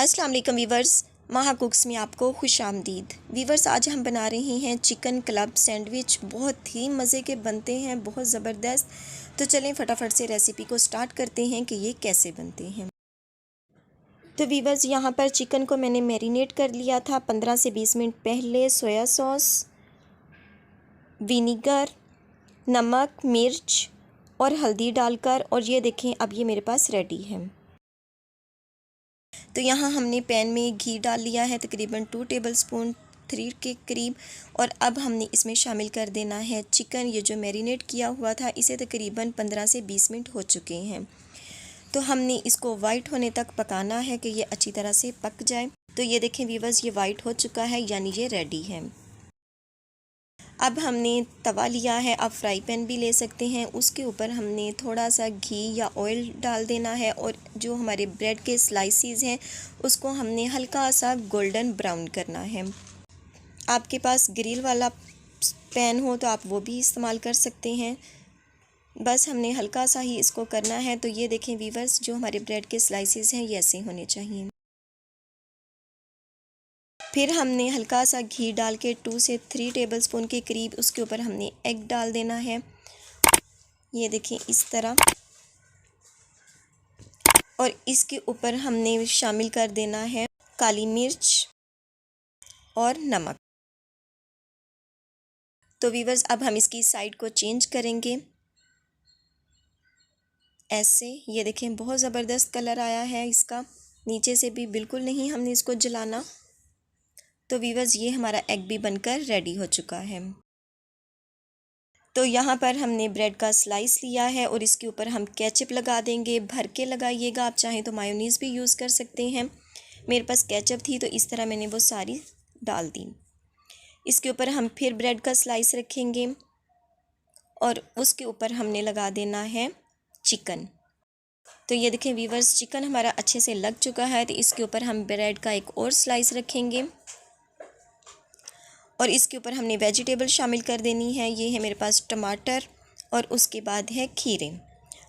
अस्सलाम वालेकुम वीवर्स, माहा कुक्स में आपको खुश आमदीद। वीवर्स, आज हम बना रहे हैं चिकन क्लब सैंडविच। बहुत ही मज़े के बनते हैं, बहुत ज़बरदस्त। तो चलें फटाफट से रेसिपी को स्टार्ट करते हैं कि ये कैसे बनते हैं। तो वीवर्स, यहाँ पर चिकन को मैंने मैरिनेट कर लिया था 15 से 20 मिनट पहले। सोया सॉस, विनीगर, नमक, मिर्च और हल्दी डालकर, और ये देखें अब ये मेरे पास रेडी है। तो यहाँ हमने पैन में घी डाल लिया है, तकरीबन 2 टेबलस्पून 3 के करीब। और अब हमने इसमें शामिल कर देना है चिकन। ये जो मैरिनेट किया हुआ था, इसे तकरीबन 15 से 20 मिनट हो चुके हैं। तो हमने इसको वाइट होने तक पकाना है कि ये अच्छी तरह से पक जाए। तो ये देखें व्यूअर्स, ये वाइट हो चुका है, यानी ये रेडी है। अब हमने तवा लिया है, आप फ्राई पैन भी ले सकते हैं। उसके ऊपर हमने थोड़ा सा घी या ऑयल डाल देना है, और जो हमारे ब्रेड के स्लाइसेस हैं उसको हमने हल्का सा गोल्डन ब्राउन करना है। आपके पास ग्रिल वाला पैन हो तो आप वो भी इस्तेमाल कर सकते हैं। बस हमने हल्का सा ही इसको करना है। तो ये देखें वीवर्स, जो हमारे ब्रेड के स्लाइसेस हैं ये ऐसे होने चाहिए। फिर हमने हल्का सा घी डाल के 2 से 3 टेबलस्पून के करीब उसके ऊपर हमने एग डाल देना है। ये देखिए इस तरह। और इसके ऊपर हमने शामिल कर देना है काली मिर्च और नमक। तो वीवर्स, अब हम इसकी साइड को चेंज करेंगे ऐसे। ये देखें बहुत ज़बरदस्त कलर आया है इसका, नीचे से भी बिल्कुल नहीं हमने इसको जलाना। तो वीवर्स, ये हमारा एग भी बनकर रेडी हो चुका है। तो यहाँ पर हमने ब्रेड का स्लाइस लिया है और इसके ऊपर हम केचप लगा देंगे। भर के लगाइएगा, आप चाहें तो मायोनीज़ भी यूज़ कर सकते हैं। मेरे पास केचप थी तो इस तरह मैंने वो सारी डाल दी। इसके ऊपर हम फिर ब्रेड का स्लाइस रखेंगे और उसके ऊपर हमने लगा देना है चिकन। तो ये देखें वीवर्स, चिकन हमारा अच्छे से लग चुका है। तो इसके ऊपर हम ब्रेड का एक और स्लाइस रखेंगे और इसके ऊपर हमने वेजिटेबल शामिल कर देनी है। ये है मेरे पास टमाटर और उसके बाद है खीरे।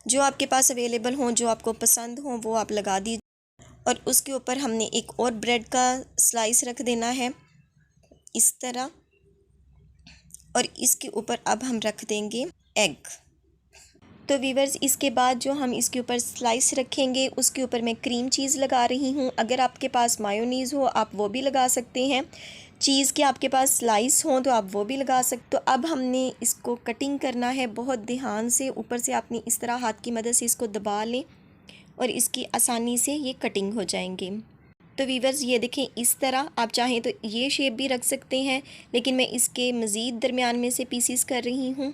जो आपके पास अवेलेबल हों, जो आपको पसंद हों, वो आप लगा दीजिए। और उसके ऊपर हमने एक और ब्रेड का स्लाइस रख देना है इस तरह। और इसके ऊपर अब हम रख देंगे एग। तो वीवर्स, इसके बाद जो हम इसके ऊपर स्लाइस रखेंगे उसके ऊपर मैं क्रीम चीज़ लगा रही हूँ। अगर आपके पास मायोनीज़ हो आप वो भी लगा सकते हैं। चीज़ के आपके पास स्लाइस हों तो आप वो भी लगा सकते हो। अब हमने इसको कटिंग करना है बहुत ध्यान से। ऊपर से आपने इस तरह हाथ की मदद से इसको दबा लें और इसकी आसानी से ये कटिंग हो जाएंगे। तो वीवर्स, ये देखें इस तरह। आप चाहें तो ये शेप भी रख सकते हैं, लेकिन मैं इसके मज़ीद दरमियान में से पीसीस कर रही हूँ।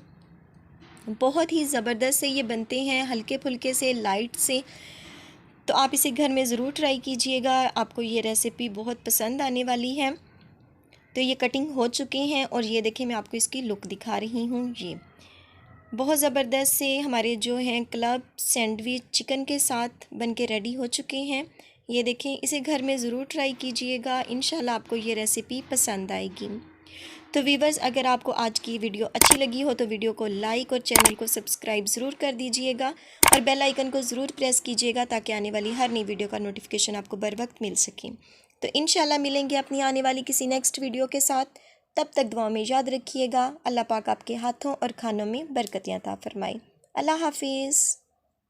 बहुत ही ज़बरदस्त से ये बनते हैं, हल्के फुल्के से, लाइट से। तो आप इसे घर में ज़रूर ट्राई कीजिएगा, आपको ये रेसिपी बहुत पसंद आने वाली है। तो ये कटिंग हो चुके हैं और ये देखें मैं आपको इसकी लुक दिखा रही हूँ। ये बहुत ज़बरदस्त से हमारे जो हैं क्लब सैंडविच चिकन के साथ बन के रेडी हो चुके हैं। ये देखें, इसे घर में ज़रूर ट्राई कीजिएगा, इंशाल्लाह आपको ये रेसिपी पसंद आएगी। तो वीवर्स, अगर आपको आज की वीडियो अच्छी लगी हो तो वीडियो को लाइक और चैनल को सब्सक्राइब ज़रूर कर दीजिएगा और बेल आइकन को ज़रूर प्रेस कीजिएगा ताकि आने वाली हर नई वीडियो का नोटिफिकेशन आपको बर वक्त मिल सके। तो इंशाल्लाह मिलेंगे अपनी आने वाली किसी नेक्स्ट वीडियो के साथ। तब तक दुआ में याद रखिएगा। अल्लाह पाक आपके हाथों और खानों में बरकत अता फरमाए। अल्लाह हाफिज़।